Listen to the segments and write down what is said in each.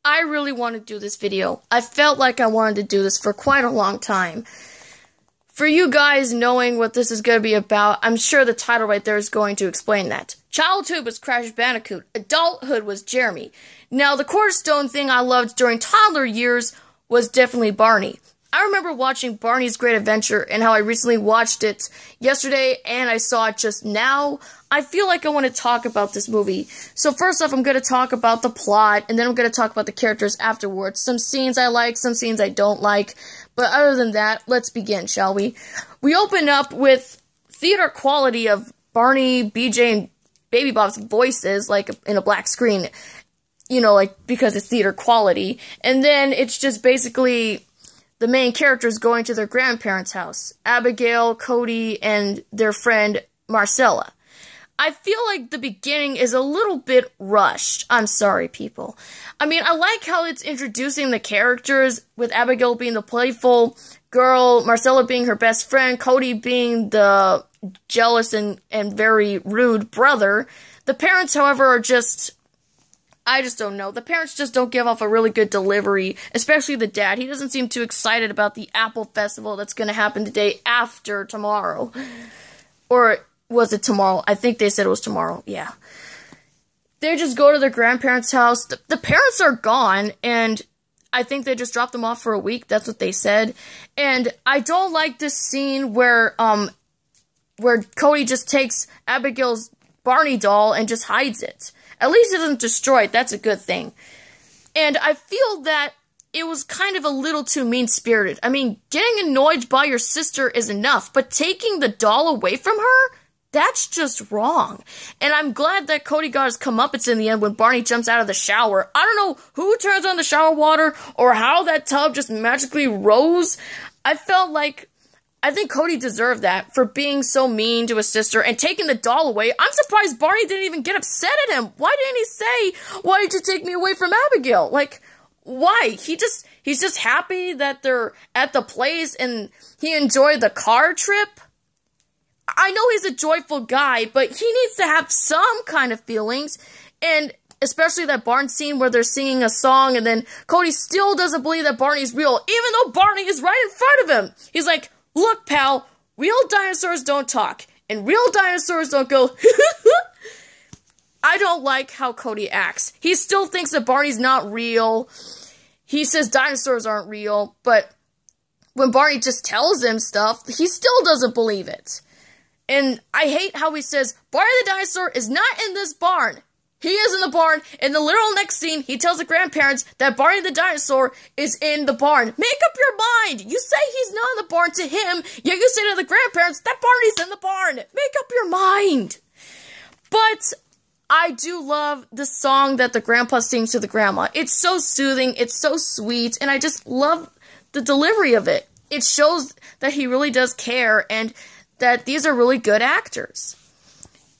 I really want to do this video. I felt like I wanted to do this for quite a long time. For you guys knowing what this is going to be about, I'm sure the title right there is going to explain that. Childhood was Crash Bandicoot. Adulthood was Jeremy. Now, the cornerstone thing I loved during toddler years was definitely Barney. I remember watching Barney's Great Adventure and how I recently watched it yesterday and I saw it just now. I feel like I want to talk about this movie. So first off, I'm going to talk about the plot and then I'm going to talk about the characters afterwards. Some scenes I like, some scenes I don't like. But other than that, let's begin, shall we? We open up with theater quality of Barney, BJ, and Baby Bop's voices, like in a black screen. You know, like, because it's theater quality. And then it's just basically the main characters going to their grandparents' house. Abigail, Cody, and their friend Marcella. I feel like the beginning is a little bit rushed. I'm sorry, people. I mean, I like how it's introducing the characters, with Abigail being the playful girl, Marcella being her best friend, Cody being the jealous and very rude brother. The parents, however, are just... I just don't know. The parents just don't give off a really good delivery, especially the dad. He doesn't seem too excited about the Apple Festival that's going to happen the day after tomorrow. Or was it tomorrow? I think they said it was tomorrow. Yeah. They just go to their grandparents' house. The parents are gone, and I think they just dropped them off for a week. That's what they said. And I don't like this scene where Cody just takes Abigail's Barney doll and just hides it. At least it doesn't destroy it. That's a good thing. And I feel that it was kind of a little too mean-spirited. I mean, getting annoyed by your sister is enough, but taking the doll away from her? That's just wrong. And I'm glad that Cody got his comeuppance in the end when Barney jumps out of the shower. I don't know who turns on the shower water or how that tub just magically rose. I think Cody deserved that for being so mean to his sister and taking the doll away. I'm surprised Barney didn't even get upset at him. Why didn't he say, "Why did you take me away from Abigail?" Like, why? He's just happy that they're at the place and he enjoyed the car trip. I know he's a joyful guy, but he needs to have some kind of feelings. And especially that barn scene where they're singing a song and then Cody still doesn't believe that Barney's real, even though Barney is right in front of him. He's like, "Look, pal, real dinosaurs don't talk, and real dinosaurs don't go, I don't like how Cody acts. He still thinks that Barney's not real. He says dinosaurs aren't real, but when Barney just tells him stuff, he still doesn't believe it. And I hate how he says, Barney the dinosaur is not in this barn. He is in the barn. In the literal next scene, he tells the grandparents that Barney the dinosaur is in the barn. Make up your mind. You say he's not in the barn to him, yet you say to the grandparents that Barney's in the barn. Make up your mind. But I do love the song that the grandpa sings to the grandma. It's so soothing. It's so sweet. And I just love the delivery of it. It shows that he really does care and that these are really good actors.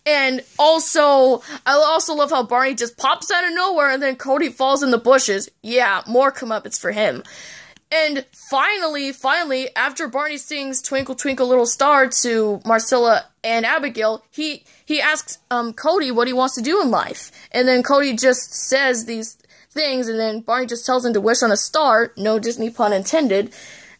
And also, I also love how Barney just pops out of nowhere and then Cody falls in the bushes. Yeah, more comeuppance for him. And finally, after Barney sings Twinkle Twinkle Little Star to Marcella and Abigail, he asks Cody what he wants to do in life. And then Cody just says these things and then Barney just tells him to wish on a star. No Disney pun intended.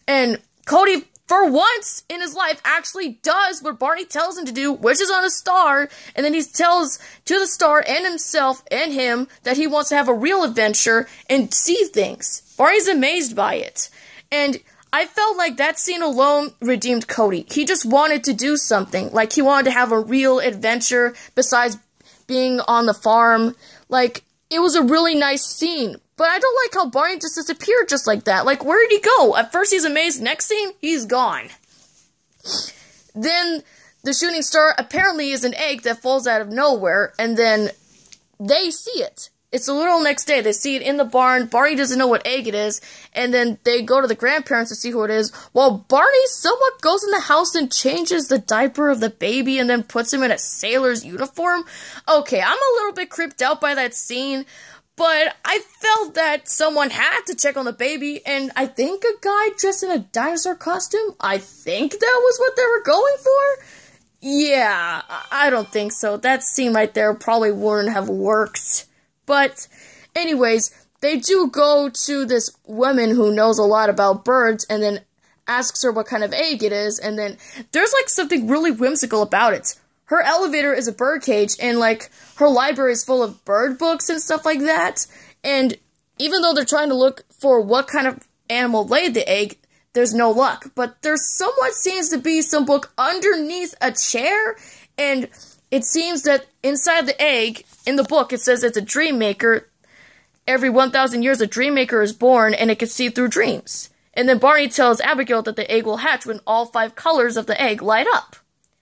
And Cody, for once in his life, actually does what Barney tells him to do, wishes on a star, and then he tells to the star and himself and him that he wants to have a real adventure and see things. Barney's amazed by it. And I felt like that scene alone redeemed Cody. He just wanted to do something. Like, he wanted to have a real adventure besides being on the farm. Like, it was a really nice scene. But I don't like how Barney just disappeared just like that. Like, where did he go? At first he's amazed, next scene, he's gone. Then, the shooting star apparently is an egg that falls out of nowhere, and then they see it. It's a little next day, they see it in the barn, Barney doesn't know what egg it is, and then they go to the grandparents to see who it is, while Barney somewhat goes in the house and changes the diaper of the baby and then puts him in a sailor's uniform. Okay, I'm a little bit creeped out by that scene, but I felt that someone had to check on the baby, and I think a guy dressed in a dinosaur costume, I think that was what they were going for? Yeah, I don't think so. That scene right there probably wouldn't have worked. But, anyways, they do go to this woman who knows a lot about birds and then asks her what kind of egg it is, and then there's like something really whimsical about it. Her elevator is a bird cage, and like her library is full of bird books and stuff like that. And even though they're trying to look for what kind of animal laid the egg, there's no luck. But there somewhat seems to be some book underneath a chair, and it seems that inside the egg, in the book, it says it's a dream maker. Every 1,000 years, a dream maker is born, and it can see through dreams. And then Barney tells Abigail that the egg will hatch when all 5 colors of the egg light up.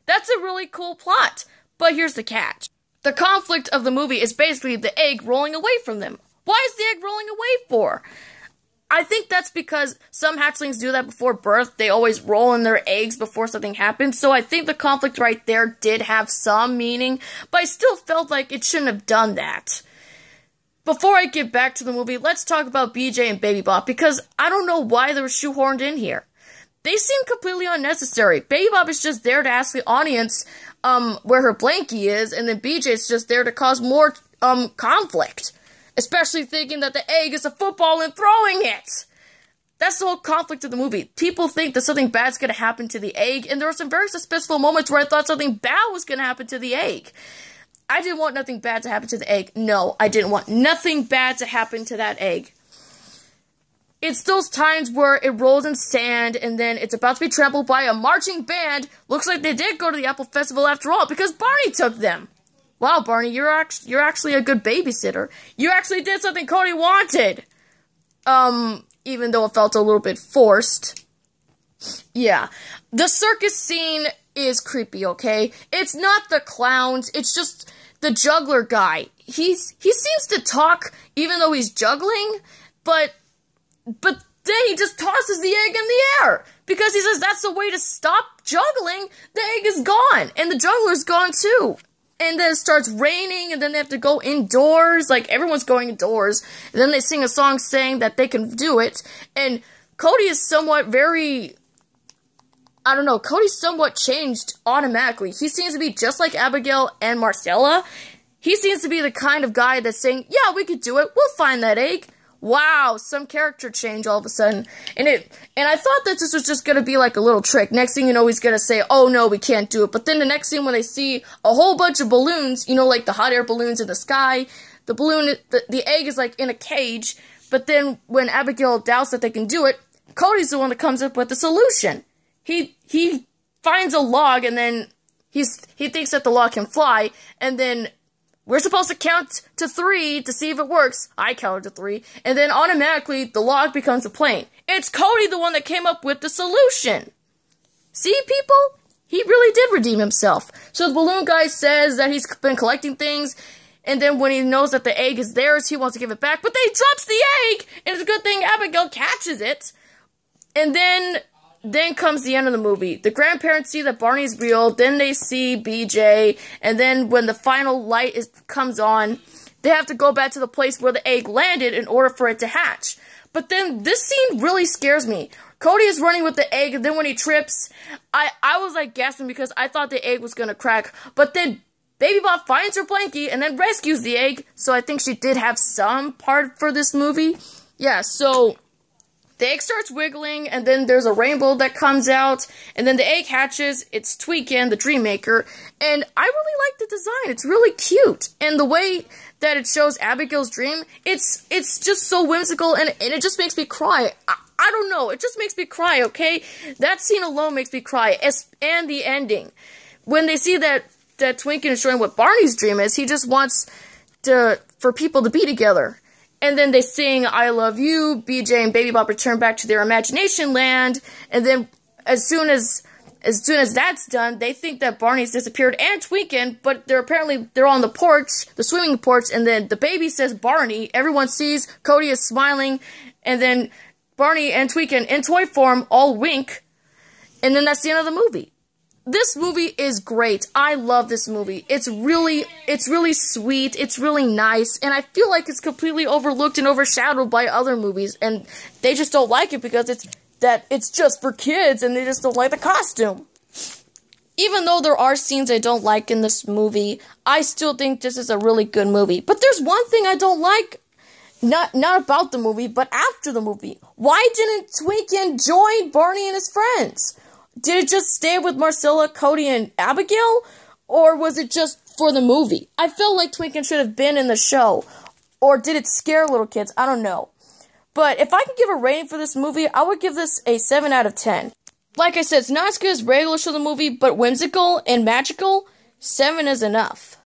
That's a really cool plot, but here's the catch. The conflict of the movie is basically the egg rolling away from them. Why is the egg rolling away for? I think that's because some hatchlings do that before birth. They always roll in their eggs before something happens. So I think the conflict right there did have some meaning, but I still felt like it shouldn't have done that. Before I get back to the movie, let's talk about BJ and Baby Bop, because I don't know why they were shoehorned in here. They seem completely unnecessary. Baby Bop is just there to ask the audience where her blankie is, and then BJ is just there to cause more conflict. Especially thinking that the egg is a football and throwing it. That's the whole conflict of the movie. People think that something bad's going to happen to the egg, and there were some very suspenseful moments where I thought something bad was going to happen to the egg. I didn't want nothing bad to happen to the egg. No, I didn't want nothing bad to happen to that egg. It's those times where it rolls in sand, and then it's about to be trampled by a marching band. Looks like they did go to the Apple Festival after all, because Barney took them. Wow, Barney, you're actually a good babysitter. You actually did something Cody wanted. Even though it felt a little bit forced. Yeah. The circus scene is creepy, okay? It's not the clowns, it's just the juggler guy. He seems to talk even though he's juggling, but then he just tosses the egg in the air. Because he says that's the way to stop juggling. The egg is gone, and the juggler's gone too. And then it starts raining, and then they have to go indoors. Like, everyone's going indoors. And then they sing a song saying that they can do it. And Cody is somewhat Cody's somewhat changed automatically. He seems to be just like Abigail and Marcella. He seems to be the kind of guy that's saying, yeah, we could do it. We'll find that egg. Wow, some character change all of a sudden. And I thought that this was just going to be like a little trick. Next thing you know, he's going to say, oh no, we can't do it. But then the next scene when they see a whole bunch of balloons, you know, like the hot air balloons in the sky, the egg is like in a cage. But then when Abigail doubts that they can do it, Cody's the one that comes up with the solution. He finds a log, and then he thinks that the log can fly, and then we're supposed to count to 3 to see if it works. I counted to 3. And then automatically, the log becomes a plane. It's Cody, the one that came up with the solution. See, people? He really did redeem himself. So the balloon guy says that he's been collecting things. And then when he knows that the egg is theirs, he wants to give it back. But they drops the egg! And it's a good thing Abigail catches it. And then comes the end of the movie. The grandparents see that Barney's real, then they see BJ, and then when the final light comes on, they have to go back to the place where the egg landed in order for it to hatch. But then this scene really scares me. Cody is running with the egg, and then when he trips, I was like gasping because I thought the egg was gonna crack. But then Baby Bop finds her blankie and then rescues the egg, so I think she did have some part for this movie. Yeah, so the egg starts wiggling, and then there's a rainbow that comes out, and then the egg hatches. It's Tweakin', the dream maker, and I really like the design. It's really cute, and the way that it shows Abigail's dream, it's just so whimsical, and it just makes me cry. I don't know, it just makes me cry, okay? That scene alone makes me cry, and the ending. When they see that Twinkin is showing what Barney's dream is, he just wants for people to be together. And then they sing, I love you, BJ and Baby Bop return back to their imagination land, and then as soon as that's done, they think that Barney's disappeared and Tweakin', but they're on the porch, the swimming porch, and then the baby says Barney, everyone sees Cody is smiling, and then Barney and Tweakin' in toy form all wink, and then that's the end of the movie. This movie is great. I love this movie. It's really sweet. It's really nice. And I feel like it's completely overlooked and overshadowed by other movies. And they just don't like it because it's just for kids and they just don't like the costume. Even though there are scenes I don't like in this movie, I still think this is a really good movie. But there's one thing I don't like. Not about the movie, but after the movie. Why didn't Twinken join Barney and his friends? Did it just stay with Marcella, Cody, and Abigail? Or was it just for the movie? I felt like Twinken should have been in the show. Or did it scare little kids? I don't know. But if I could give a rating for this movie, I would give this a 7 out of 10. Like I said, it's not as good as regular show the movie, but whimsical and magical, 7 is enough.